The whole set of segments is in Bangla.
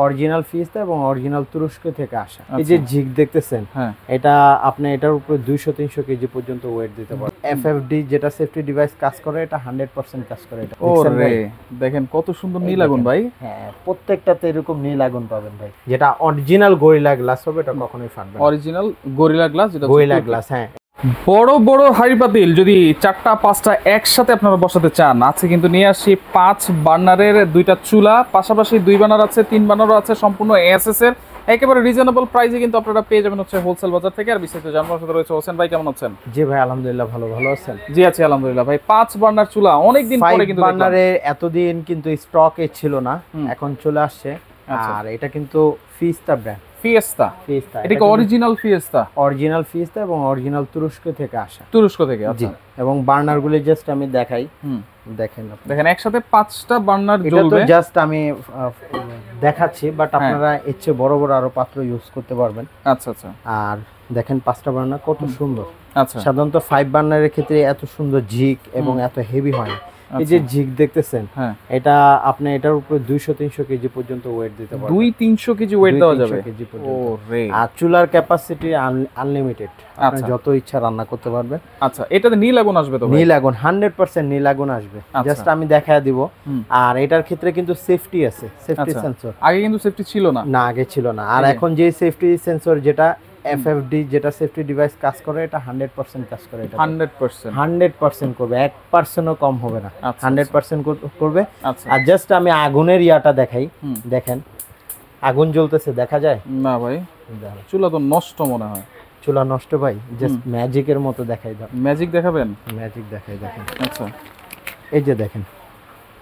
অরিজিনাল ফিয়েস্তা এবং অরিজিনাল তুরস্ক থেকে আসা। এই যে ঝিক দেখতেছেন, এটা আপনি এটার উপরে 200-300 কেজি পর্যন্ত ওয়েট দিতে পারবেন। এফএফডি যেটা সেফটি ডিভাইস কাজ করে, এটা 100% কাজ করে। এটা দেখেন কত সুন্দর নীল আগুন ভাই। হ্যাঁ, প্রত্যেকটাতে এরকম নীল আগুন পাবেন ভাই। যেটা অরিজিনাল গরিলা গ্লাস হবে, এটা কখনোই ফাটবে না। অরিজিনাল গরিলা গ্লাস, যেটা গরিলা গ্লাস। হ্যাঁ, বড় বড় হাঁড়ি পাতিল যদি 4টা 5টা একসাথে আপনারা বসাতে চান, আছে কিন্তু নিয়ে আসি 5 বার্নারের 2টা চুলা, পাশাপাশি 2 বার্নার আছে, 3 বার্নারও আছে, সম্পূর্ণ এসএস এর একেবারে রিজনেবল প্রাইসে কিন্তু আপনারা পেয়ে যাবেন হচ্ছে হোলসেল বাজার থেকে। আর বিস্তারিত জানার সাথে রয়েছে হোসেন ভাই। কেমন আছেন? জি ভাই, আলহামদুলিল্লাহ ভালো আছেন? জি আছি আলহামদুলিল্লাহ ভাই। 5 বার্নার চুলা অনেক দিন পরে কিন্তু বার্নারে এতদিন কিন্তু স্টকে ছিল না, এখন চলে আসছে। আর এটা কিন্তু ফিয়েস্তা ব্র্যান্ড। ফিয়েস্তা, এটা কি অরিজিনাল ফিয়েস্তা? অরিজিনাল ফিয়েস্তা এবং অরিজিনাল তুরস্ক থেকে আসা। তুরস্ক থেকে, আচ্ছা। এবং বার্নার গুলি জাস্ট আমি দেখাই, দেখেন একসাথে 5টা বার্নার জ্বলবে। এটা তো জাস্ট আমি দেখাচ্ছি, বাট আপনারা এর চেয়ে বড় বড় আরো পাত্র ইউজ করতে পারবেন। আচ্ছা আচ্ছা। আর দেখেন 5টা বার্নার কত সুন্দর। আচ্ছা, সাধারণত 5 বার্নারের ক্ষেত্রে এত সুন্দর ঝিক এবং এত হেভি হয় না। এই যে ঝিক দেখতেছেন, এটা আপনি এটার উপরে 200-300 কেজি পর্যন্ত ওয়েট দিতে পারবেন। 200-300 কেজি ওয়েট দেওয়া যাবে। ওরে, আর চুলার ক্যাপাসিটি আনলিমিটেড, আপনি যত ইচ্ছা রান্না করতে পারবেন। আচ্ছা, এটাতে নীল আগুন আসবে তো? নীল আগুন 100% নীল আগুন আসবে, জাস্ট আমি দেখায় দিব। আর এটার ক্ষেত্রে কিন্তু সেফটি আছে, সেফটি সেন্সর। আগে কিন্তু সেফটি ছিল না। না, আগে ছিল না। আর এখন যে সেফটি সেন্সর, যেটা এফএফডি যেটা সেফটি ডিভাইস কাজ করে, এটা 100% কাজ করে। এটা 100% করবে, 1%ও কম হবে না, 100% করবে। আর জাস্ট আমি আগুনের ইয়াটা দেখাই, দেখেন আগুন জ্বলতেছে, দেখা যায় না ভাই? চুলা তো নষ্ট মনে হয়। চুলা নষ্ট ভাই, জাস্ট ম্যাজিকের মতো দেখাই দাও। ম্যাজিক দেখাবেন? ম্যাজিক দেখাই, দেখেন। আচ্ছা, এই যে দেখেন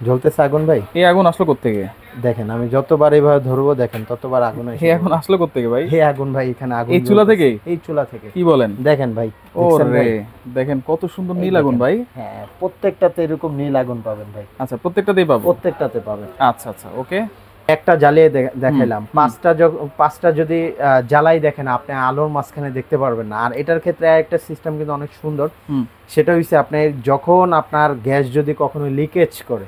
জ্বলতেছে আগুন ভাই। এই আগুন আসলো কোত্থেকে? দেখেন আমি যতবার এইভাবে ধরবো, দেখেন ততবার আগুন আসে। এই আগুন আসলো কোত্থেকে ভাই? এই আগুন ভাই এখানে আগুন, এই চুলা থেকে? এই চুলা থেকে। কি বলেন? দেখেন ভাই, ওরে দেখেন কত সুন্দর নীল আগুন ভাই। হ্যাঁ, প্রত্যেকটাতে এরকম নীল আগুন পাবেন ভাই। আচ্ছা, প্রত্যেকটাতেই পাবো? প্রত্যেকটাতে পাবেন। আচ্ছা আচ্ছা, ওকে। একটা জ্বালিয়ে দেখাইলাম, 5টা যদি জ্বালাই, দেখেন আপনি আলোর মাঝখানে দেখতে পারবেন না। আর এটার ক্ষেত্রে একটা সিস্টেম কিন্তু অনেক সুন্দর, সেটা হচ্ছে আপনি যখন আপনার গ্যাস যদি কখনো লিকেজ করে,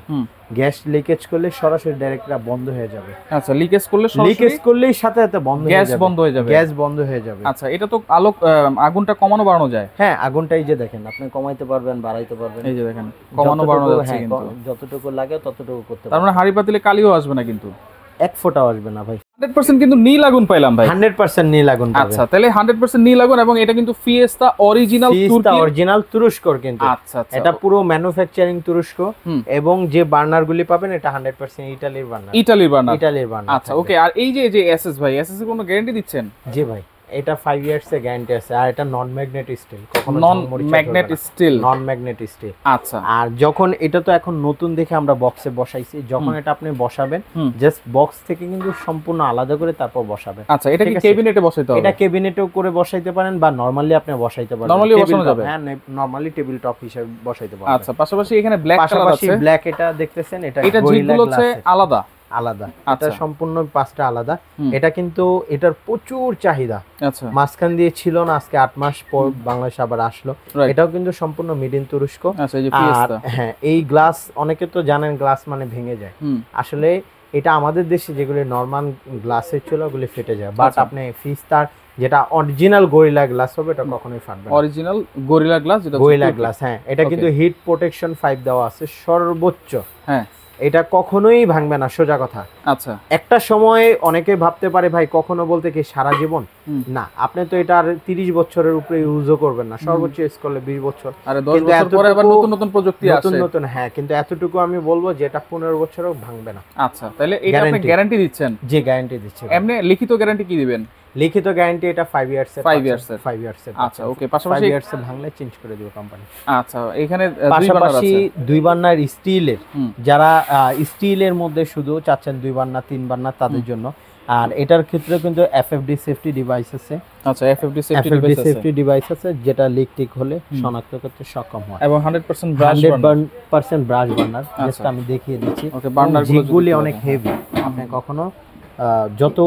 গ্যাস লিকেজ করলে সরাসরি ডাইরেক্ট বন্ধ হয়ে যাবে। আচ্ছা, লিকেজ করলেই সাথে সাথে বন্ধ হয়ে যাবে, গ্যাস বন্ধ হয়ে যাবে। আচ্ছা, এটা তো আগুনটা কমানো বাড়ানো যায়? হ্যাঁ, আগুনটাই যে দেখেন আপনি কমাইতে পারবেন, বাড়াইতে পারবেন। এই যে দেখেন কমানো বাড়ানো যাচ্ছে, কিন্তু যতটুকু লাগে ততটুকু করতে পারবেন। তার মানে হাড়ি পাতিলে কালিও আসবে না কিন্তু? এক ফোঁটাও আসবে না ভাই। 100% কিন্তু নীল আগুন পাইলাম ভাই। 100% নীল আগুন পাবেন। আচ্ছা, তাহলে 100% নীল আগুন, এবং এটা কিন্তু ফিয়েস্তা অরিজিনাল তুরস্কর কিন্তু। আচ্ছা আচ্ছা, এটা পুরো ম্যানুফ্যাকচারিং তুরস্ক, এবং যে বার্নার গুলি পাবেন এটা 100% ইতালির বার্নার। আচ্ছা, ওকে। আর এই যে এসএস ভাই, এসএস এর কোনো গ্যারান্টি দিচ্ছেন? জি ভাই, এটা 5 ইয়ার্স এর গ্যারান্টি আছে। আর এটা নন ম্যাগনেট স্টিল, আচ্ছা। আর যখন এটা তো এখন নতুন দেখে আমরা বক্সে বসাইছি, যখন এটা আপনি বসাবেন, জাস্ট বক্স থেকে কিন্তু সম্পূর্ণ আলাদা করে তারপর বসাবেন। আচ্ছা, এটা কি ক্যাবিনেটে বসাইতে হবে? এটা ক্যাবিনেটেও করে বসাইতে পারেন, বা নরমালি আপনি বসাইতে পারেন। নরমালি বসানো যাবে? হ্যাঁ, নরমালি টেবিল টপ হিসেবে বসাইতে পারেন। আচ্ছা, পাশাপাশি এখানে ব্ল্যাক কালার আছে। ব্ল্যাক এটা দেখতেছেন, এটা জিগুলো হচ্ছে আলাদা। এটা সম্পূর্ণ 5টা আলাদা। এটা কিন্তু এটার প্রচুর চাহিদা। আচ্ছা, মাঝখান দিয়ে ছিল না, আজকে 8 মাস পর বাংলাদেশ আবার আসলো। এটাও কিন্তু সম্পূর্ণ মেড ইন তুরস্ক। আর হ্যাঁ, এই গ্লাস অনেকে তো জানেন, গ্লাস মানে ভেঙে যায়। আসলে এটা আমাদের দেশে যেগুলো নরমাল গ্লাসের ছিল, ওগুলো ফেটে যায়। বাট আপনি ফিয়েস্তার যেটা অরিজিনাল গরিলা গ্লাস হবে, এটা কখনোই ফাটবে না। অরিজিনাল গরিলা গ্লাস, হ্যাঁ। এটা কিন্তু হিট প্রোটেকশন 5 দেওয়া আছে সর্বোচ্চ। হ্যাঁ, এটা কখনোই ভাঙবে না, সোজা কথা। আচ্ছা, একটা সময় অনেকে ভাবতে পারে ভাই কখনো বলতে কি সারা জীবন, না। আপনি তো এটা আর 30 বছরের উপরে ইউজও করবেন না, সর্বোচ্চ ইউজ করলে 20 বছর। আরে 10 বছর পরে আবার নতুন প্রযুক্তি আসে, নতুন। হ্যাঁ, কিন্তু এতটুকু আমি বলবো যে এটা 15 বছরও ভাঙবে না। আচ্ছা, তাহলে এটা আপনি গ্যারান্টি দিচ্ছেন? যে গ্যারান্টি দিচ্ছি। এমনি লিখিত গ্যারান্টি কি দিবেন? লিখিত গ্যারান্টি এটা 5 ইয়ার্স এর। 5 ইয়ার্স এর। আচ্ছা, ওকে। পাশাপাশি 5 ইয়ার্স এর ভাঙলে চেঞ্জ করে দিবে কোম্পানি। আচ্ছা, এখানে পাশাপাশি 2 বার্নার স্টিলের, যারা স্টিলের মধ্যে শুধু চাচ্ছেন 2 বার্নার 3 বার্নার, তাদের জন্য। আর এটার ক্ষেত্রে কিন্তু এফএফডি সেফটি ডিভাইস আছে। আচ্ছা, এফএফডি সেফটি ডিভাইস আছে, যেটা লিক টিক হলে শনাক্ত করতে সক্ষম হয়। এবং 100% ব্রাশ বার্নার, জাস্ট আমি দেখিয়ে দিচ্ছি। ওকে, বার্নারগুলো অনেক হেভি, আপনি কখনো যত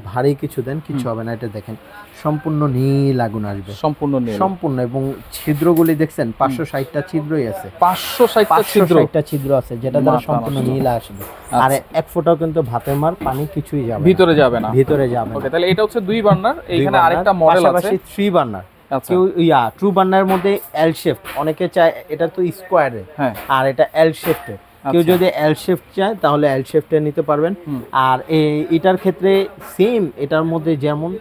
ভারী কিছু দেন কিছু হবে না। এটা দেখেন সম্পূর্ণ নীল আগুন আসবে, সম্পূর্ণ এবং ছিদ্রগুলি দেখছেন 560টা ছিদ্রই আছে, 560টা ছিদ্র আছে, যেটা দ্বারা সম্পূর্ণ নীল আসবে। আর এক ফোঁটাও কিন্তু ভাতের মার পানি কিছুই যাবে ভিতরে যাবে না। ওকে, তাহলে এটা হচ্ছে 2 বার্নার। এইখানে আরেকটা মডেল আছে 3 বার্নার। কেউ ট্রু বার্নার মধ্যে এল শেফট, অনেকে চায় এটা তো স্কোয়ারে, আর এটা এল শেফটে। কেউ যদি এল শেফট চায় তাহলে এল শেফটে নিতে পারবেন। আর এটার ক্ষেত্রে সেম এটার মধ্যে যেমন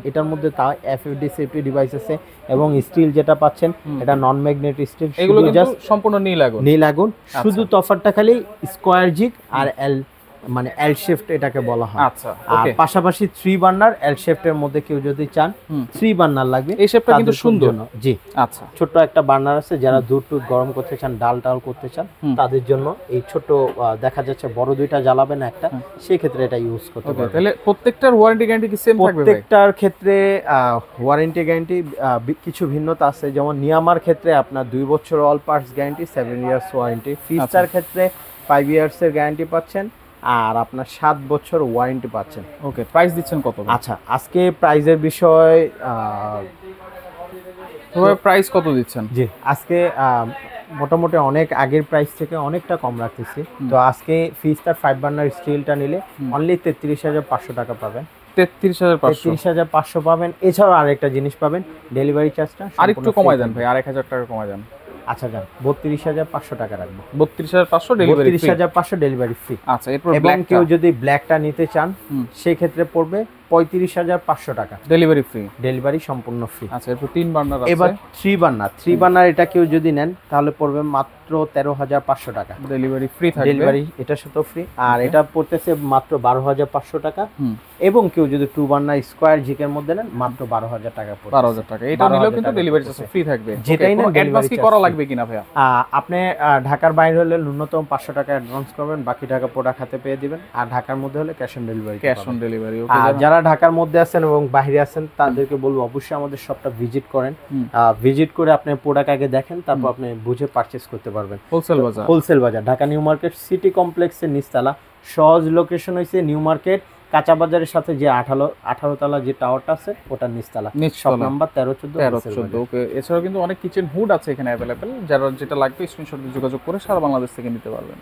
এটার মধ্যে তাও এফএফডি সেফটি ডিভাইস আছে এবং স্টিল যেটা পাচ্ছেন এটা নন ম্যাগনেটিক স্টিল, এগুলো কিন্তু সম্পূর্ণ নীল আগুন। শুধু তফাৎটা খালি স্কোয়ার জিগ আর এল মানে এল শেফট এটাকে বলা হয়। আচ্ছা, আর পাশাপাশি 3 বার্নার এল শেফটের মধ্যে কেউ যদি চান 3 বার্নার লাগবে। এই শেফটটা কিন্তু সুন্দর। জি, আচ্ছা, ছোট একটা বার্নার আছে, যারা দুধ গরম করতে চান, ডাল করতে চান, তাদের জন্য এই ছোট দেখা যাচ্ছে বড় দুইটা জ্বালাবেন একটা, সেই ক্ষেত্রে এটা ইউজ করতে পারবেন। তাহলে প্রত্যেকটার ওয়ারেন্টি গ্যারান্টি কি সেম থাকবে? প্রত্যেকটার ক্ষেত্রে ওয়ারেন্টি গ্যারান্টি কিছু ভিন্নতা আছে। যেমন নিয়ামার ক্ষেত্রে আপনার 2 বছর all parts guarantee, 7 years warranty. ফিস্টার ক্ষেত্রে 5 ইয়ার্স এর গ্যারান্টি পাচ্ছেন আর আপনার 7 বছর ওয়ারেন্টি পাচ্ছেন। ওকে, প্রাইস দিচ্ছেন কত? আচ্ছা, আজকে প্রাইজের বিষয় প্রাইস কত দিচ্ছেন? জি, আজকে মোটামুটি অনেক আগের প্রাইস থেকে অনেকটা কম রাখতেছি। তো আজকে ফিস্টার 5 বার্নার স্টিলটা নিলে অনলি 33,500 টাকা পাবেন। 33,500 পাবেন। এছাড়াও আরেকটা জিনিস পাবেন, ডেলিভারি চার্জটা আরেকটু কমায় দেন ভাই, 1,000 টাকা কমায় দেন। আচ্ছা যান, 32,500 টাকা রাখবো। 32,500 ডেলিভারি ফ্রি। 32,500 delivery free. আচ্ছা, এরপর ব্ল্যাক কেউ যদি ব্ল্যাকটা নিতে চান সেই ক্ষেত্রে পড়বে 35,500 টাকা ডেলিভারি ফ্রি, ডেলিভারি সম্পূর্ণ ফ্রি। আচ্ছা, এরপর 3 বার্নার আছে। এবার 3 বার্নার এটা কেউ যদি নেন তাহলে পড়বে মাত্র 13,500 টাকা, ডেলিভারি ফ্রি থাকবে। ডেলিভারি এটা সাথে ফ্রি। আর এটা পড়তেছে মাত্র 12,500 টাকা। এবং কেউ যদি 2 বার্নার স্কয়ার জিকের মধ্যে নেন মাত্র 12,000 টাকা পড়বে। 12,000 টাকা। এটা নিলেও কিন্তু ডেলিভারি চার্জ ফ্রি থাকবে। যেটাই না অ্যাডভান্স কি করা লাগবে কিনা ভাইয়া? আপনি ঢাকার বাইরে হলে ন্যূনতম 500 টাকা অ্যাডভান্স করবেন, বাকি টাকা প্রোডাক্ট হাতে পেয়ে দিবেন। আর ঢাকার মধ্যে হলে ক্যাশ অন ডেলিভারি। ওকে, আর যারা ঢাকার মধ্যে আছেন এবং বাইরে আছেন তাদেরকে বলবো অবশ্যই আমাদের শপটা ভিজিট করেন। ভিজিট করে আপনি প্রোডাক্ট আগে দেখেন, তারপর আপনি বুঝে পারচেজ করতে পারবেন। হোলসেল বাজার, ঢাকা নিউ মার্কেট সিটি কমপ্লেক্সের নিচতলা। সহজ লোকেশন হইছে নিউ মার্কেট কাঁচা বাজারের সাথে যে 18 তলা যে টাওয়ারটা আছে ওটার নিচতলা, শপ নাম্বার 1314। ওকে, এছাড়াও কিন্তু অনেক কিচেন হুড আছে এখানে অ্যাভেলেবেল। যারা যেটা লাগবে স্ক্রিনশট দিয়ে যোগাযোগ করে সারা বাংলাদেশ থেকে নিতে পারবেন।